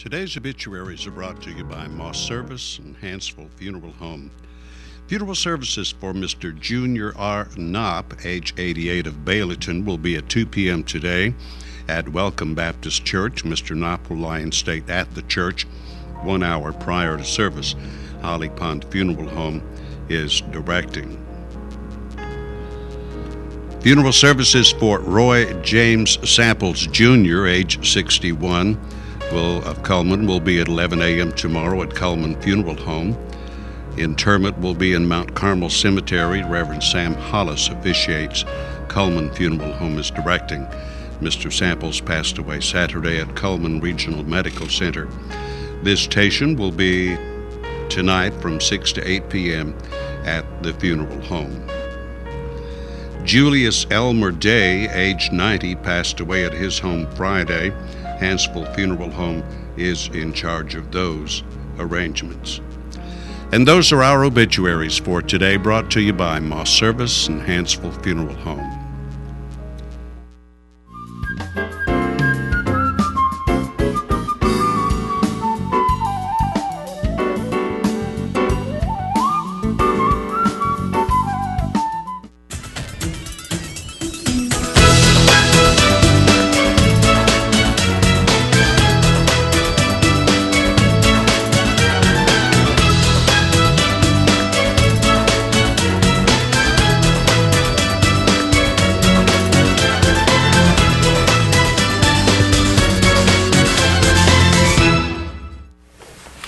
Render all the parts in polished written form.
Today's obituaries are brought to you by Moss Service and Hansville Funeral Home. Funeral services for Mr. Junior R. Knopp, age 88 of Baileyton, will be at 2 p.m. today at Welcome Baptist Church. Mr. Knopp will lie in state at the church 1 hour prior to service. Holly Pond Funeral Home is directing. Funeral services for Roy James Samples Jr., age 61, of Cullman, will be at 11 a.m. tomorrow at Cullman Funeral Home. Interment will be in Mount Carmel Cemetery. Reverend Sam Hollis officiates. Cullman Funeral Home is directing. Mr. Samples passed away Saturday at Cullman Regional Medical Center. Visitation will be tonight from 6 to 8 p.m. at the funeral home. Julius Elmer Day, age 90, passed away at his home Friday. Hansville Funeral Home is in charge of those arrangements. And those are our obituaries for today, brought to you by Moss Service and Hansville Funeral Home.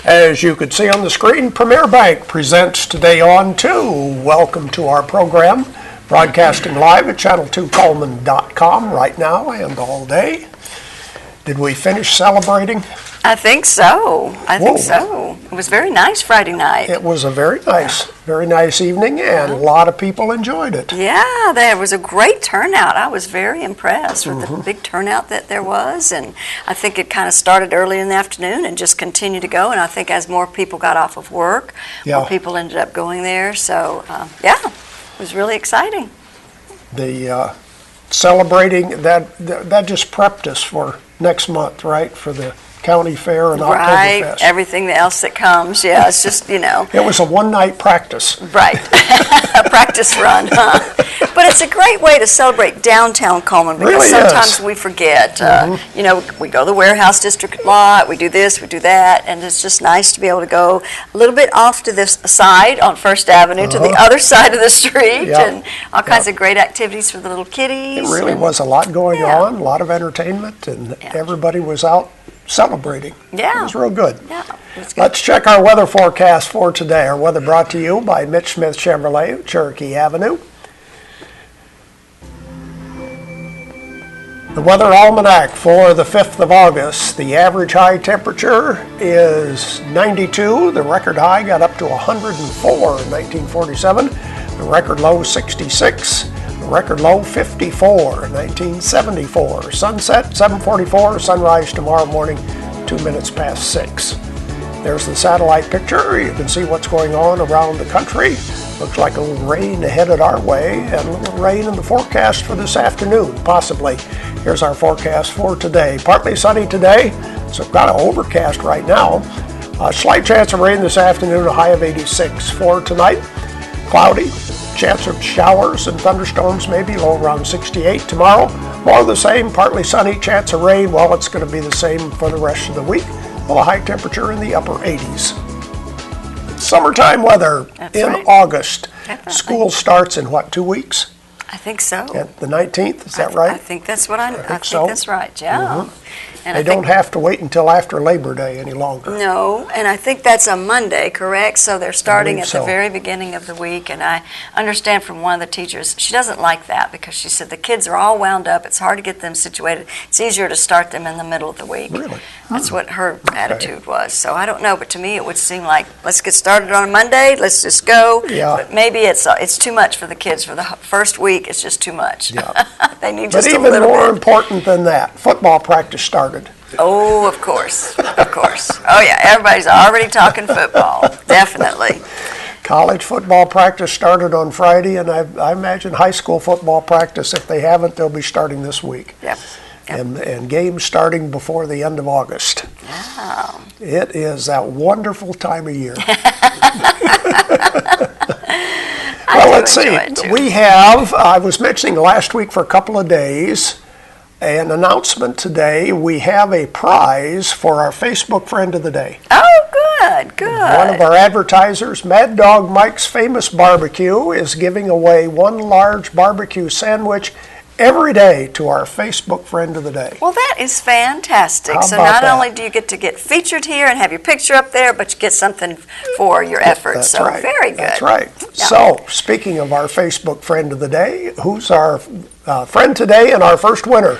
As you can see on the screen, Premier Bank presents Today on 2. Welcome to our program, broadcasting live at channel2coleman.com right now and all day. Did we finish celebrating? I think so. I think so. It was very nice Friday night. It was a very nice evening, and a lot of people enjoyed it. Yeah, there was a great turnout. I was very impressed with the big turnout that there was, and I think it kind of started early in the afternoon and just continued to go, and I think as more people got off of work, more people ended up going there, so it was really exciting. The celebrating, that just prepped us for next month, right, for the county fair and Right, Oktoberfest. Everything else that comes, it's just, It was a one-night practice. Right, a practice run, huh? But it's a great way to celebrate downtown Cullman because Really sometimes is. we forget. We go to the warehouse district a lot, we do this, we do that, and it's just nice to be able to go a little bit off to this side on First Avenue to the other side of the street and all kinds of great activities for the little kiddies. It really was a lot going on, a lot of entertainment, and everybody was out celebrating. Yeah. It was real good. Yeah, it was good. Let's check our weather forecast for today. Our weather brought to you by Mitch Smith Chevrolet, Cherokee Avenue. The Weather Almanac for the 5th of August. The average high temperature is 92. The record high got up to 104 in 1947. The record low 66. The record low 54 in 1974. Sunset 7:44. Sunrise tomorrow morning 2 minutes past 6. There's the satellite picture. You can see what's going on around the country. Looks like a little rain headed our way, and a little rain in the forecast for this afternoon, possibly. Here's our forecast for today. Partly sunny today, so kind of overcast right now. A slight chance of rain this afternoon, a high of 86. For tonight, cloudy, chance of showers and thunderstorms, maybe low around 68. Tomorrow, more of the same, partly sunny, chance of rain. Well, it's going to be the same for the rest of the week. Well, a high temperature in the upper 80s. Summertime weather in August. Definitely. School starts in what, 2 weeks? I think so. At the 19th, is that right? I think that's what I think so. that's right, yeah. And They don't have to wait until after Labor Day any longer. No, and I think that's a Monday, correct? So they're starting at so. the very beginning of the week, and I understand from one of the teachers, she doesn't like that because she said the kids are all wound up, it's hard to get them situated, it's easier to start them in the middle of the week. Really? That's what her attitude was. So I don't know, but to me it would seem like, let's get started on a Monday, let's just go. Yeah. But maybe it's too much for the kids. For the first week, it's just too much. Yeah. They need But just a even little more bit. important than that, football practice started. Oh, of course, of course. Oh, yeah, everybody's already talking football, definitely. College football practice started on Friday, and I imagine high school football practice, if they haven't, they'll be starting this week. Yep. And games starting before the end of August. Wow. It is that wonderful time of year. Well, let's see. We have, I was mentioning last week for a couple of days, an announcement today. We have a prize for our Facebook Friend of the Day. Oh, good, good. One of our advertisers, Mad Dog Mike's Famous Barbecue, is giving away one large barbecue sandwich every day to our Facebook Friend of the Day. Well, that is fantastic. How So about not that? only do you get to get featured here and have your picture up there, but you get something for your efforts. That's So right. very good. That's right. Yeah. So, speaking of our Facebook Friend of the Day, who's our friend today and our first winner?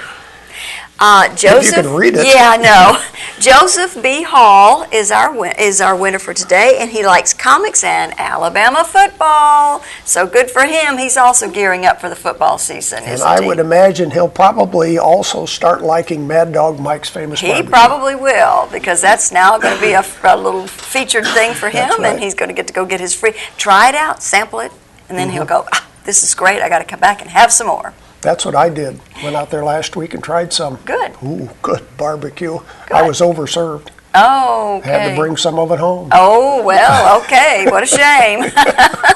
Joseph, can read it. Yeah, I know. Joseph B. Hall is our winner for today, and he likes comics and Alabama football. So good for him. He's also gearing up for the football season, And isn't I he? would imagine he'll probably also start liking Mad Dog Mike's Famous He Barbecue. probably will, because that's now going to be a little featured thing for him, That's right. and he's going to get to go get his free. Try it out, sample it, and then he'll go, this is great. I got to come back and have some more. That's what I did. Went out there last week and tried some. Good. Ooh, good barbecue. I was overserved. Oh, okay. Had to bring some of it home. Oh, well, okay. What a shame.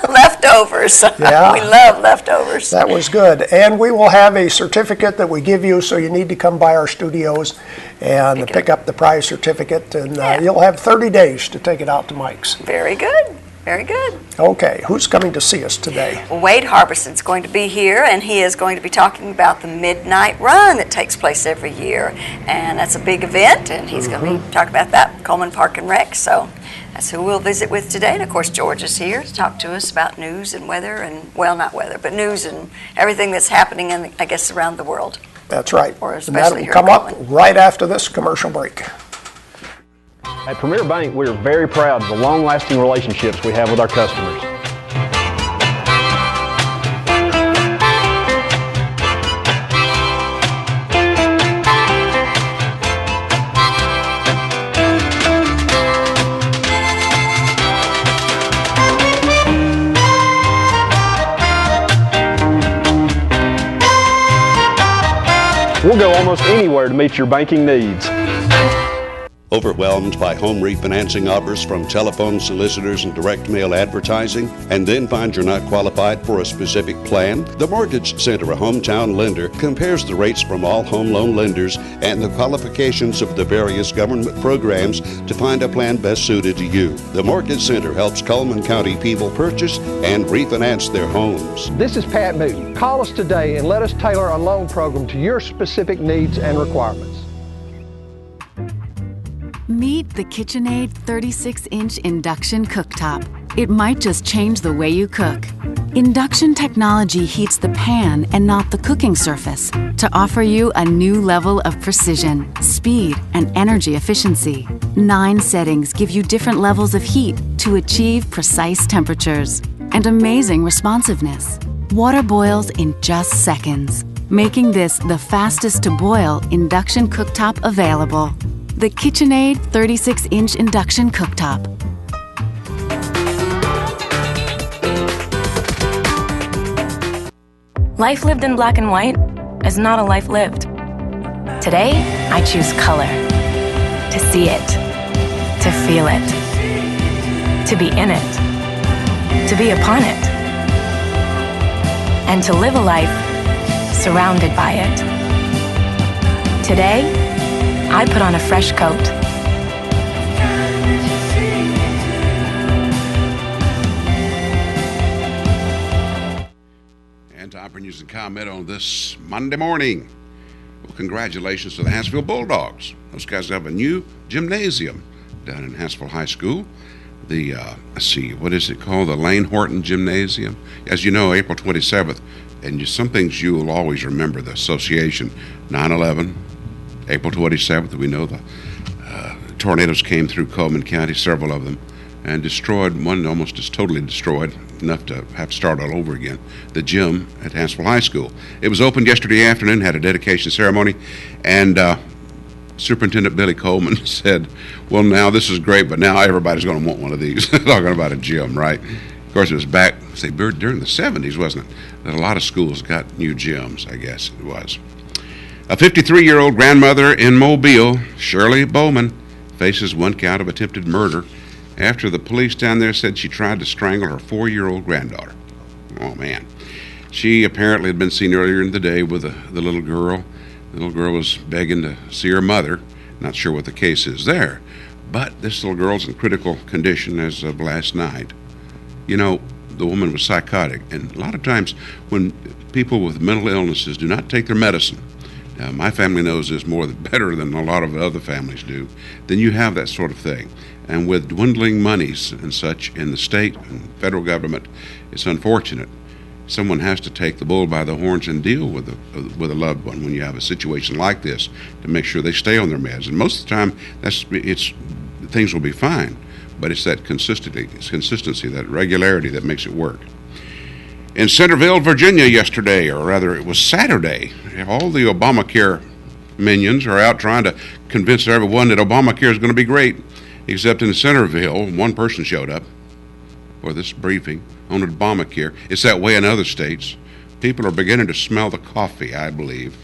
Leftovers. Yeah. We love leftovers. That was good. And we will have a certificate that we give you, so you need to come by our studios and pick up the prize certificate. And you'll have 30 days to take it out to Mike's. Very good. Very good. Okay, who's coming to see us today? Wade Harbison's going to be here, and he is going to be talking about the Midnight Run that takes place every year. And that's a big event, and he's going to be talking about that, Coleman Park and Rec. So that's who we'll visit with today. And, of course, George is here to talk to us about news and weather, and, well, not weather, but news and everything that's happening, in, I guess, around the world. That's right. Or And especially that will here come in up Coleman. right after this commercial break. At Premier Bank, we are very proud of the long-lasting relationships we have with our customers. We'll go almost anywhere to meet your banking needs. Overwhelmed by home refinancing offers from telephone solicitors and direct mail advertising, and then find you're not qualified for a specific plan? The Mortgage Center, a hometown lender, compares the rates from all home loan lenders and the qualifications of the various government programs to find a plan best suited to you. The Mortgage Center helps Coleman County people purchase and refinance their homes. This is Pat Newton. Call us today and let us tailor a loan program to your specific needs and requirements. Meet the KitchenAid 36-inch induction cooktop. It might just change the way you cook. Induction technology heats the pan and not the cooking surface to offer you a new level of precision, speed, and energy efficiency. 9 settings give you different levels of heat to achieve precise temperatures and amazing responsiveness. Water boils in just seconds, making this the fastest to boil induction cooktop available. The KitchenAid 36-inch induction cooktop. Life lived in black and white is not a life lived. Today, I choose color. To see it. To feel it. To be in it. To be upon it. And to live a life surrounded by it. Today, I put on a fresh coat. And time for news and comment on this Monday morning. Well, congratulations to the Hansville Bulldogs. Those guys have a new gymnasium down in Hansville High School. The, let's see, what is it called? The Lane Horton Gymnasium. As you know, April 27th, and some things you will always remember, the association, 9/11, April 27th, we know the tornadoes came through Coleman County, several of them, and destroyed, one almost is totally destroyed, enough to have to start all over again, the gym at Hansville High School. It was opened yesterday afternoon, had a dedication ceremony, and Superintendent Billy Coleman said, well, now this is great, but now everybody's going to want one of these. Talking about a gym, right? Of course, it was back, say, during the 70s, wasn't it, that a lot of schools got new gyms, I guess it was. A 53-year-old grandmother in Mobile, Shirley Bowman, faces 1 count of attempted murder after the police down there said she tried to strangle her 4-year-old granddaughter. Oh, man. She apparently had been seen earlier in the day with the little girl. The little girl was begging to see her mother. Not sure what the case is there. But this little girl's in critical condition as of last night. You know, the woman was psychotic. And a lot of times when people with mental illnesses do not take their medicine, my family knows this better than a lot of other families do, then you have that sort of thing. And with dwindling monies and such in the state and federal government, it's unfortunate. Someone has to take the bull by the horns and deal with a loved one when you have a situation like this to make sure they stay on their meds. And most of the time, things will be fine, but it's that consistency, that regularity that makes it work. In Centerville, Virginia yesterday, or rather it was Saturday, all the Obamacare minions are out trying to convince everyone that Obamacare is going to be great, except in Centerville, one person showed up for this briefing on Obamacare. It's that way in other states. People are beginning to smell the coffee, I believe.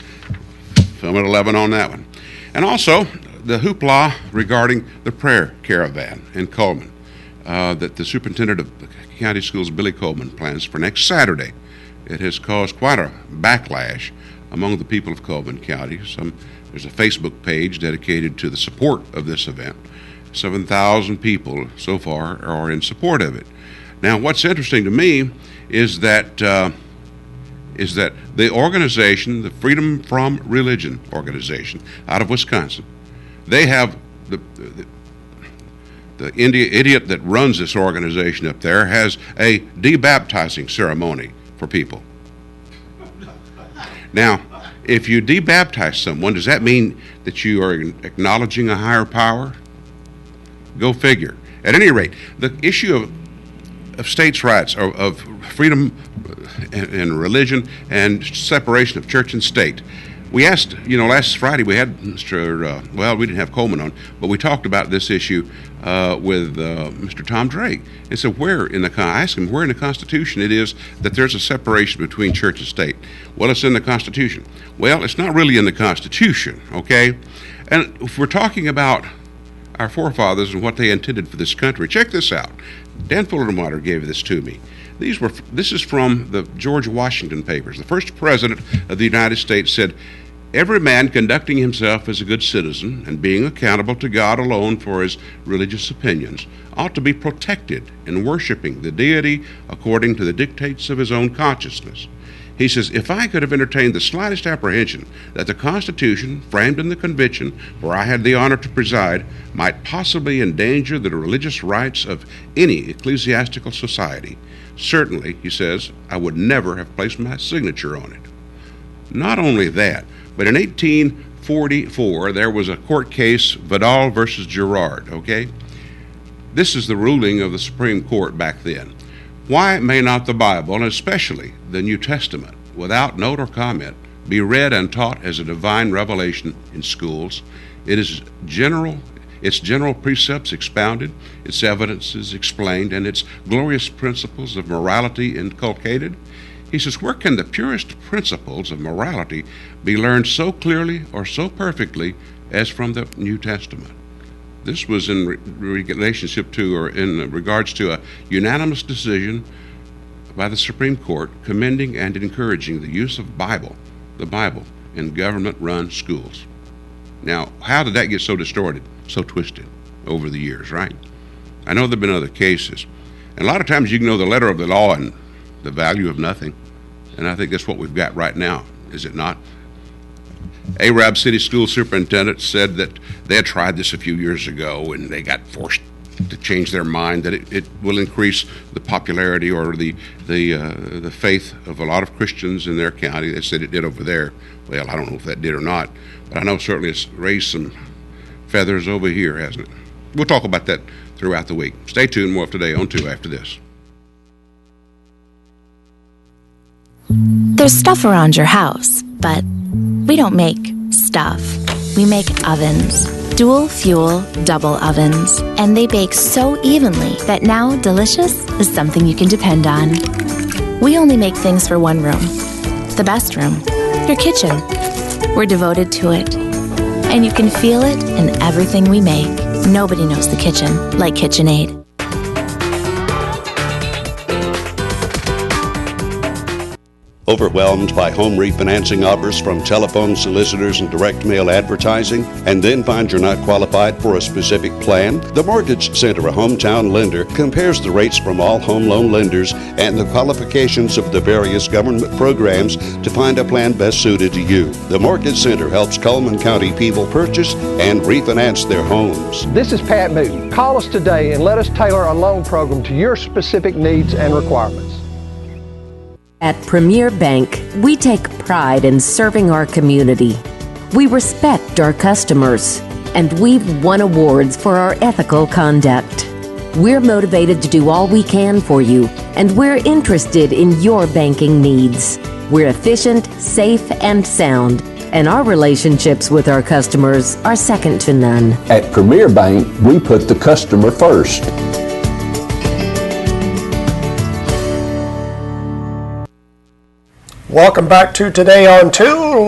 Film at 11 on that one. And also, the hoopla regarding the prayer caravan in Coleman that the superintendent of the county schools, Billy Coleman, plans for next Saturday. It has caused quite a backlash among the people of Coleman County. There's a Facebook page dedicated to the support of this event. 7,000 people so far are in support of it. Now, what's interesting to me is that the organization, the Freedom from Religion organization out of Wisconsin, they have the idiot that runs this organization up there has a debaptizing ceremony for people. Now, if you debaptize someone, does that mean that you are acknowledging a higher power? Go figure. At any rate, the issue of states' rights, of freedom and religion and separation of church and state. We asked, last Friday we had we didn't have Coleman on, but we talked about this issue with Mr. Tom Drake. And so I asked him where in the Constitution it is that there's a separation between church and state. Well, it's in the Constitution. Well, it's not really in the Constitution, okay? And if we're talking about our forefathers and what they intended for this country, check this out. Dan Fullermeyer gave this to me. This is from the George Washington papers. The first president of the United States said, "Every man conducting himself as a good citizen and being accountable to God alone for his religious opinions ought to be protected in worshiping the deity according to the dictates of his own consciousness." He says, "If I could have entertained the slightest apprehension that the Constitution, framed in the convention where I had the honor to preside, might possibly endanger the religious rights of any ecclesiastical society, certainly," he says, "I would never have placed my signature on it." Not only that, but in 1844, there was a court case, Vidal versus Girard, okay? This is the ruling of the Supreme Court back then. Why may not the Bible, and especially the New Testament, without note or comment, be read and taught as a divine revelation in schools? Its general precepts expounded, its evidences explained, and its glorious principles of morality inculcated? He says, where can the purest principles of morality be learned so clearly or so perfectly as from the New Testament? This was in relationship to, or in regards to, a unanimous decision by the Supreme Court commending and encouraging the use of the Bible, in government-run schools. Now, how did that get so distorted, so twisted over the years, right? I know there have been other cases. And a lot of times you can know the letter of the law and the value of nothing. And I think that's what we've got right now, is it not? Arab City School Superintendent said that they had tried this a few years ago and they got forced to change their mind that it will increase the popularity or the faith of a lot of Christians in their county. They said it did over there. Well, I don't know if that did or not, but I know certainly it's raised some feathers over here, hasn't it? We'll talk about that throughout the week. Stay tuned. More of Today on 2 after this. There's stuff around your house, but we don't make stuff. We make ovens. Dual fuel, double ovens. And they bake so evenly that now delicious is something you can depend on. We only make things for one room. The best room. Your kitchen. We're devoted to it. And you can feel it in everything we make. Nobody knows the kitchen like KitchenAid. Overwhelmed by home refinancing offers from telephone solicitors and direct mail advertising, and then find you're not qualified for a specific plan? The Mortgage Center, a hometown lender, compares the rates from all home loan lenders and the qualifications of the various government programs to find a plan best suited to you. The Mortgage Center helps Cullman County people purchase and refinance their homes. This is Pat Newton. Call us today and let us tailor a loan program to your specific needs and requirements. At Premier Bank, we take pride in serving our community. We respect our customers, and we've won awards for our ethical conduct. We're motivated to do all we can for you, and we're interested in your banking needs. We're efficient, safe, and sound, and our relationships with our customers are second to none. At Premier Bank, we put the customer first. Welcome back to Today on 2.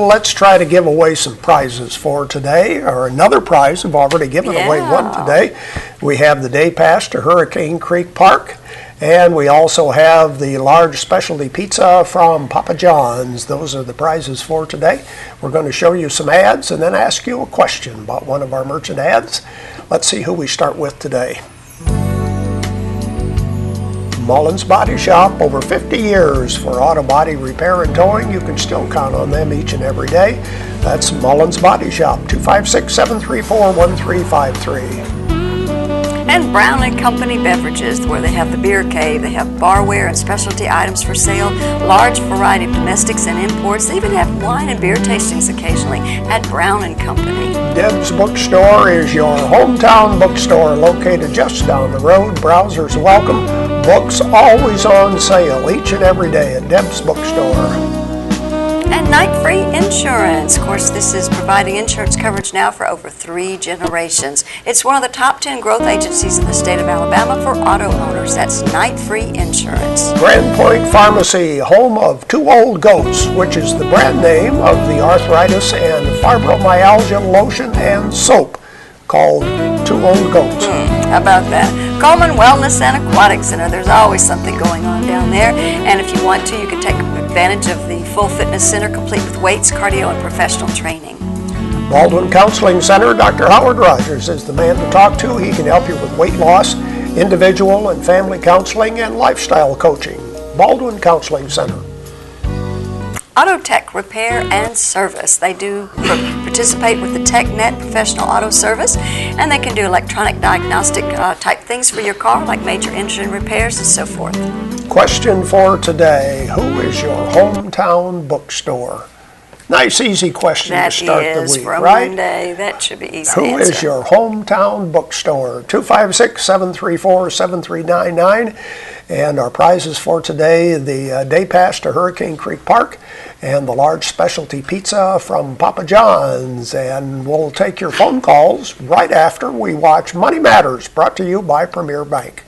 Let's try to give away some prizes for today, or another prize. We've already given away one today. We have the day pass to Hurricane Creek Park, and we also have the large specialty pizza from Papa John's. Those are the prizes for today. We're going to show you some ads and then ask you a question about one of our merchant ads. Let's see who we start with today. Mullins Body Shop, over 50 years for auto body repair and towing. You can still count on them each and every day. That's Mullins Body Shop, 256-734-1353. And Brown & Company Beverages, where they have the beer cave, they have barware and specialty items for sale, large variety of domestics and imports. They even have wine and beer tastings occasionally at Brown & Company. Deb's Bookstore is your hometown bookstore located just down the road. Browsers welcome. Books always on sale each and every day at Deb's Bookstore. And Night Free Insurance. Of course, this is providing insurance coverage now for over 3 generations. It's one of the top 10 growth agencies in the state of Alabama for auto owners. That's Night Free Insurance. Grand Point Pharmacy, home of Two Old Goats, which is the brand name of the arthritis and fibromyalgia lotion and soap called Two Old Goats. How about that? Coleman Wellness and Aquatic Center. There's always something going on down there. And if you want to, you can take advantage of the full fitness center complete with weights, cardio, and professional training. Baldwin Counseling Center, Dr. Howard Rogers is the man to talk to. He can help you with weight loss, individual and family counseling, and lifestyle coaching. Baldwin Counseling Center. Autotech Repair and Service. They do participate with the TechNet Professional Auto Service, and they can do electronic diagnostic type things for your car, like major engine repairs and so forth. Question for today: who is your hometown bookstore? Nice, easy question to start the week, for a right? Monday. That should be easy Who to answer. is your hometown bookstore? 256-734-7399. And our prizes for today, the day pass to Hurricane Creek Park and the large specialty pizza from Papa John's. And we'll take your phone calls right after we watch Money Matters, brought to you by Premier Bank.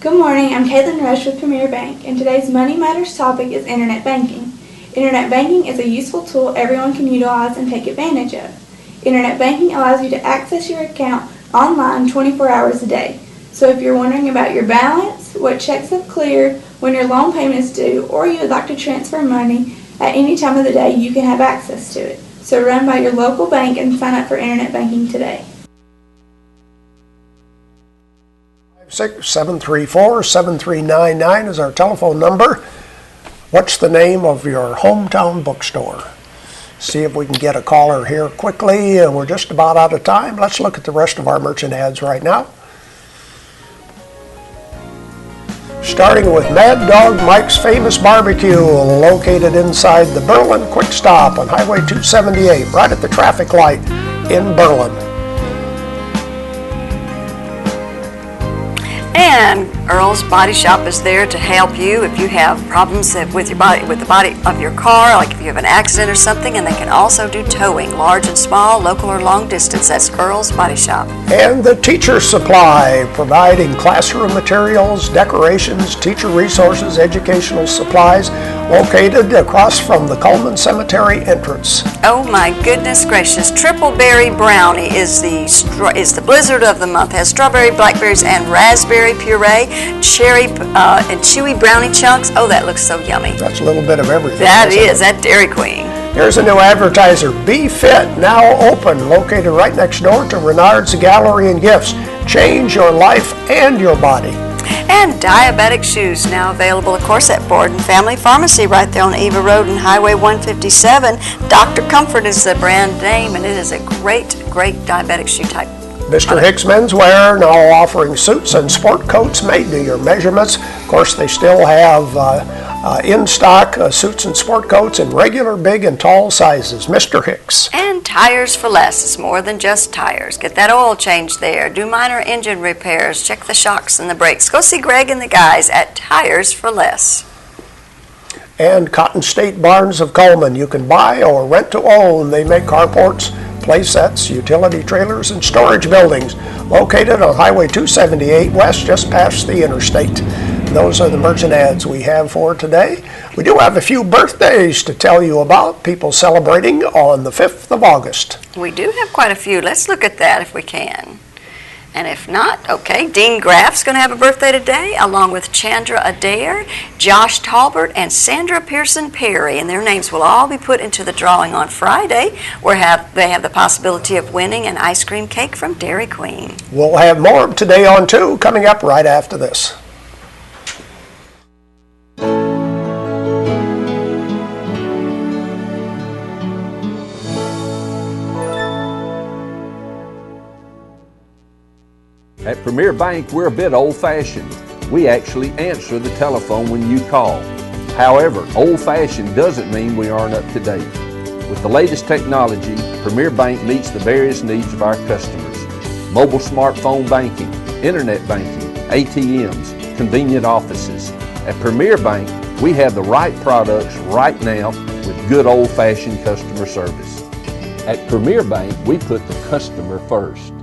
Good morning, I'm Caitlin Rush with Premier Bank, and today's Money Matters topic is Internet Banking. Internet banking is a useful tool everyone can utilize and take advantage of. Internet banking allows you to access your account online 24 hours a day. So if you're wondering about your balance, what checks have cleared, when your loan payment is due, or you would like to transfer money at any time of the day, you can have access to it. So run by your local bank and sign up for Internet banking today. 734-7399 is our telephone number. What's the name of your hometown bookstore? See if we can get a caller here quickly. We're just about out of time. Let's look at the rest of our merchant ads right now. Starting with Mad Dog Mike's Famous Barbecue, located inside the Berlin Quick Stop on Highway 278, right at the traffic light in Berlin. And Earl's Body Shop is there to help you if you have problems with your body, with the body of your car, like if you have an accident or something, and they can also do towing, large and small, local or long distance. That's Earl's Body Shop. And the Teacher Supply, providing classroom materials, decorations, teacher resources, educational supplies, located across from the Coleman Cemetery entrance. Oh my goodness gracious! Triple Berry Brownie is the blizzard of the month. Has strawberry, blackberries, and raspberry puree, cherry and chewy brownie chunks. Oh, that looks so yummy. That's a little bit of everything. That is that Dairy Queen. Here's a new advertiser, Be Fit, now open, located right next door to Renard's Gallery and Gifts. Change your life and your body. And diabetic shoes now available, of course, at Borden Family Pharmacy right there on Eva Road and Highway 157. Dr. Comfort is the brand name, and it is a great diabetic shoe type. Mr. Hicks Menswear now offering suits and sport coats made to your measurements. Of course, they still have in stock suits and sport coats in regular, big, and tall sizes. Mr. Hicks. And Tires for Less. It's more than just tires. Get that oil change there. Do minor engine repairs. Check the shocks and the brakes. Go see Greg and the guys at Tires for Less. And Cotton State Barns of Coleman. You can buy or rent to own. They make carports, play sets, utility trailers, and storage buildings located on Highway 278 West, just past the interstate. Those are the merchant ads we have for today. We do have a few birthdays to tell you about, people celebrating on the 5th of August. We do have quite a few. Let's look at that if we can. And if not, okay, Dean Graff's going to have a birthday today, along with Chandra Adair, Josh Talbert, and Sandra Pearson Perry. And their names will all be put into the drawing on Friday, where they have the possibility of winning an ice cream cake from Dairy Queen. We'll have more Today on 2 coming up right after this. At Premier Bank, we're a bit old-fashioned. We actually answer the telephone when you call. However, old-fashioned doesn't mean we aren't up to date. With the latest technology, Premier Bank meets the various needs of our customers. Mobile smartphone banking, internet banking, ATMs, convenient offices. At Premier Bank, we have the right products right now with good old-fashioned customer service. At Premier Bank, we put the customer first.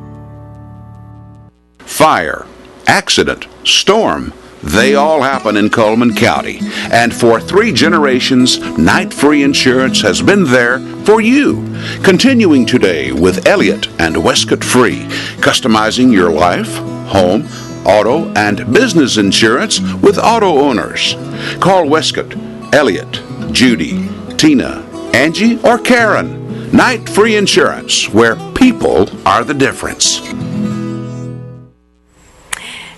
Fire, accident, storm, they all happen in Coleman County. And for 3 generations, Night Free Insurance has been there for you. Continuing today with Elliott and Westcott Free, customizing your life, home, auto, and business insurance with auto owners. Call Westcott, Elliott, Judy, Tina, Angie, or Karen. Night Free Insurance, where people are the difference.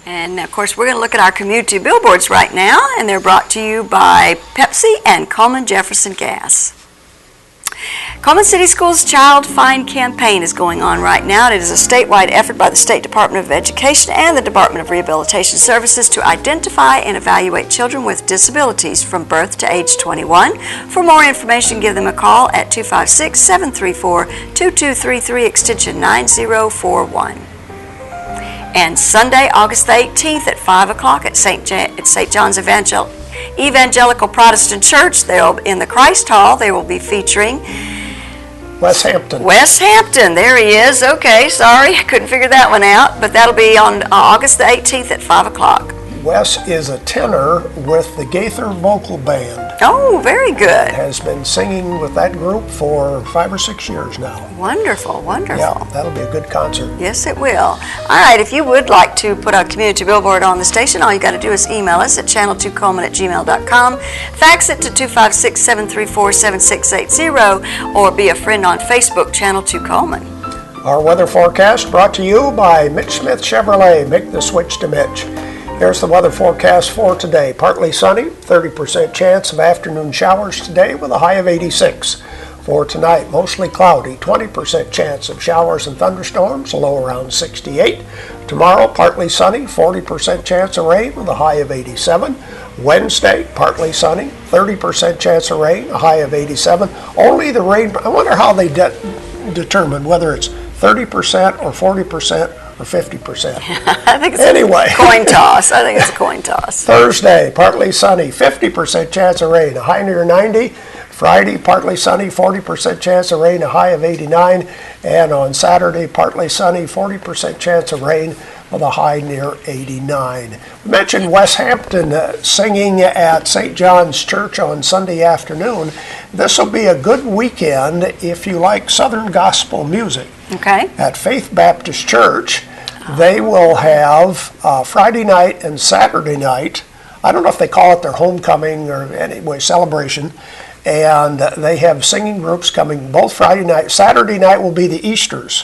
And of course, we're going to look at our community billboards right now, and they're brought to you by Pepsi and Coleman Jefferson Gas. Coleman City Schools Child Find Campaign is going on right now. It is a statewide effort by the State Department of Education and the Department of Rehabilitation Services to identify and evaluate children with disabilities from birth to age 21. For more information, give them a call at 256-734-2233, extension 9041. And Sunday, August the 18th at 5 o'clock at St. John's Evangelical Protestant Church, they'll in the Christ Hall, they will be featuring Wes Hampton. Wes Hampton, there he is. Okay, sorry, I couldn't figure that one out, but that'll be on August the 18th at 5 o'clock. Wes is a tenor with the Gaither Vocal Band. Oh, very good. Has been singing with that group for 5 or 6 years now. Wonderful, wonderful. Yeah, that'll be a good concert. Yes, it will. All right, if you would like to put a community billboard on the station, all you got to do is email us at channel2coleman@gmail.com, fax it to 256-734-7680, or be a friend on Facebook, Channel 2 Coleman. Our weather forecast brought to you by Mitch Smith Chevrolet. Make the switch to Mitch. Here's the weather forecast for today. Partly sunny, 30% chance of afternoon showers today with a high of 86. For tonight, mostly cloudy, 20% chance of showers and thunderstorms, a low around 68. Tomorrow, partly sunny, 40% chance of rain with a high of 87. Wednesday, partly sunny, 30% chance of rain, a high of 87. Only the rain, I wonder how they determine whether it's 30% or 40% or 50%. I think it's a coin toss. I think it's a coin toss. Thursday, partly sunny, 50% chance of rain, a high near 90. Friday, partly sunny, 40% chance of rain, a high of 89. And on Saturday, partly sunny, 40% chance of rain with a high near 89. We mentioned West Hampton singing at St. John's Church on Sunday afternoon. This will be a good weekend if you like Southern gospel music. Okay. At Faith Baptist Church, they will have Friday night and Saturday night. I don't know if they call it their homecoming or anyway celebration. And they have singing groups coming both Friday night. Saturday night will be the Easters,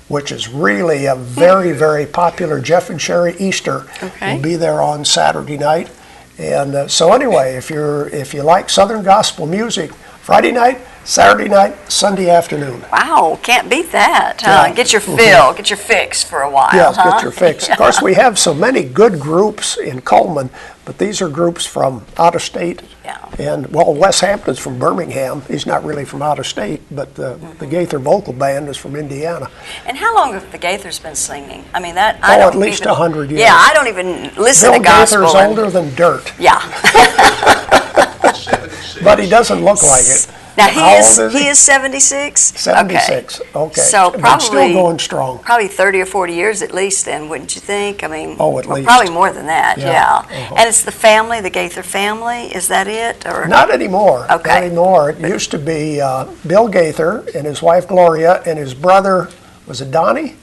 which is really a very, very popular Jeff and Sherry Easter. Okay. Will be there on Saturday night. And so anyway, if you like Southern gospel music, Friday night, Saturday night, Sunday afternoon. Wow, can't beat that. Huh? Yeah. Get your fill, get your fix for a while. Yes, huh? get your fix. Of course, we have so many good groups in Coleman, but these are groups from out of state. Yeah. And, well, Wes Hampton's from Birmingham. He's not really from out of state, but the Gaither Vocal Band is from Indiana. And how long have the Gaithers been singing? I mean, that Oh, I don't at least even, 100 years. Yeah, I don't even listen Bill to gospel. Gaither's and- older than dirt, Yeah. but he doesn't look like it. Now How old he is 76. 76. Okay. So But probably still going strong. Probably 30 or 40 years at least. Then wouldn't you think? I mean, Oh, at well, least. probably more than that. Yeah. Yeah. Uh-huh. And it's the family, the Gaither family. Is that it? Or Not anymore. Okay. Not anymore. It used to be Bill Gaither and his wife Gloria and his brother, was it Donnie?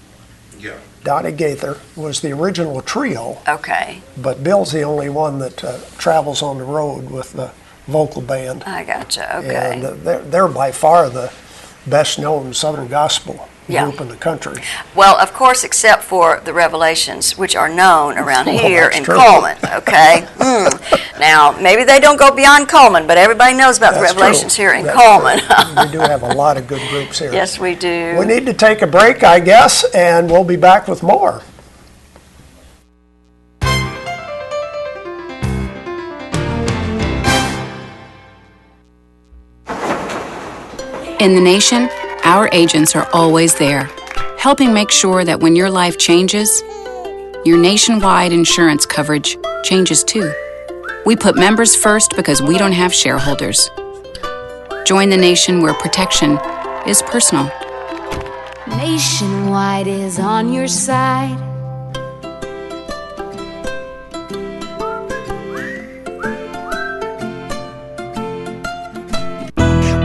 Yeah. Donnie Gaither was the original trio, Okay, but Bill's the only one that travels on the road with the vocal band. I gotcha. Okay. And they're by far the best known Southern gospel Yeah. group in the country. Well, of course, except for the Revelations, which are known around Well, here that's in true. Coleman, okay? Now, maybe they don't go beyond Coleman, but everybody knows about the That's Revelations true. here in That's Coleman. true. We do have a lot of good groups here. Yes, we do. We need to take a break, I guess, and we'll be back with more. In the nation, our agents are always there, helping make sure that when your life changes, your nationwide insurance coverage changes too. We put members first because we don't have shareholders. Join the nation where protection is personal. Nationwide is on your side.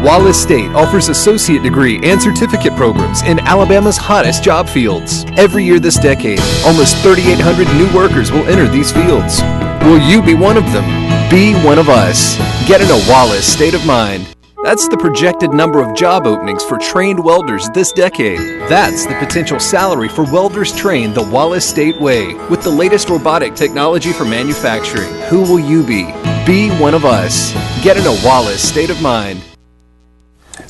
Wallace State offers associate degree and certificate programs in Alabama's hottest job fields. Every year this decade, almost 3,800 new workers will enter these fields. Will you be one of them? Be one of us. Get in a Wallace state of mind. That's the projected number of job openings for trained welders this decade. That's the potential salary for welders trained the Wallace State way with the latest robotic technology for manufacturing. Who will you be? Be one of us. Get in a Wallace state of mind.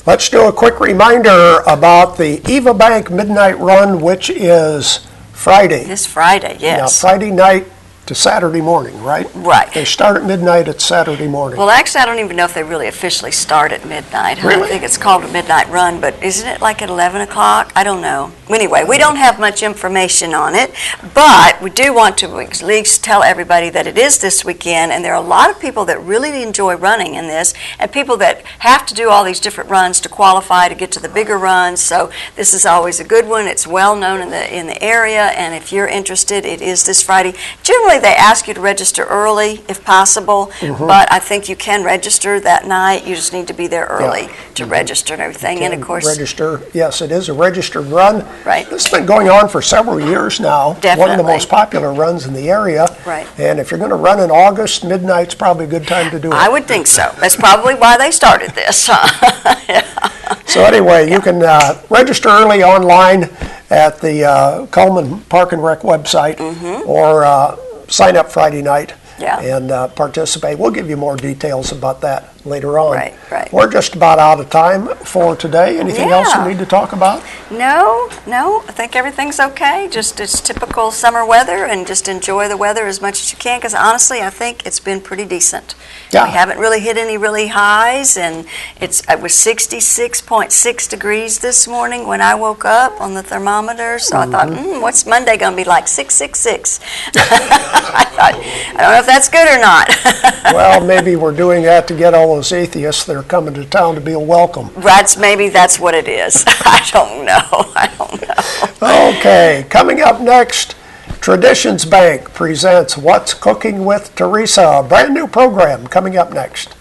Let's do a quick reminder about the Eva Bank Midnight Run, which is Friday. This Friday, Now, yes. Friday night to Saturday morning, right? Right. They start at midnight at Saturday morning. Well, actually, I don't even know if they really officially start at midnight. Huh? Really? I think it's called a midnight run, but isn't it like at 11 o'clock? I don't know. Anyway, we don't have much information on it, but we do want to at least tell everybody that it is this weekend, and there are a lot of people that really enjoy running in this, and people that have to do all these different runs to qualify to get to the bigger runs, so this is always a good one. It's well known in the area, and if you're interested, it is this Friday. Generally, they ask you to register early if possible, but I think you can register that night. You just need to be there early to register and everything. And of course, register. Yes, it is a registered run. Right. This has been going on for several years now. One of the Definitely. most popular runs in the area. Right. And if you're going to run in August, midnight's probably a good time to do it. I would think so. That's probably why they started this. So anyway, you can register early online at the Coleman Park and Rec website, or sign up Friday night and participate. We'll give you more details about that later on. Right. We're just about out of time for today. Anything else you need to talk about? No, I think everything's okay. Just it's typical summer weather, and just enjoy the weather as much as you can, because honestly, I think it's been pretty decent. Yeah. We haven't really hit any really highs, and it was 66.6 degrees this morning when I woke up on the thermometer, so I thought, what's Monday going to be like? 666. I thought, I don't know if that's good or not. Well, maybe we're doing that to get all those atheists that are coming to town to be welcome. Maybe that's what it is. I don't know. Okay, coming up next, Traditions Bank presents What's Cooking with Teresa, a brand new program coming up next.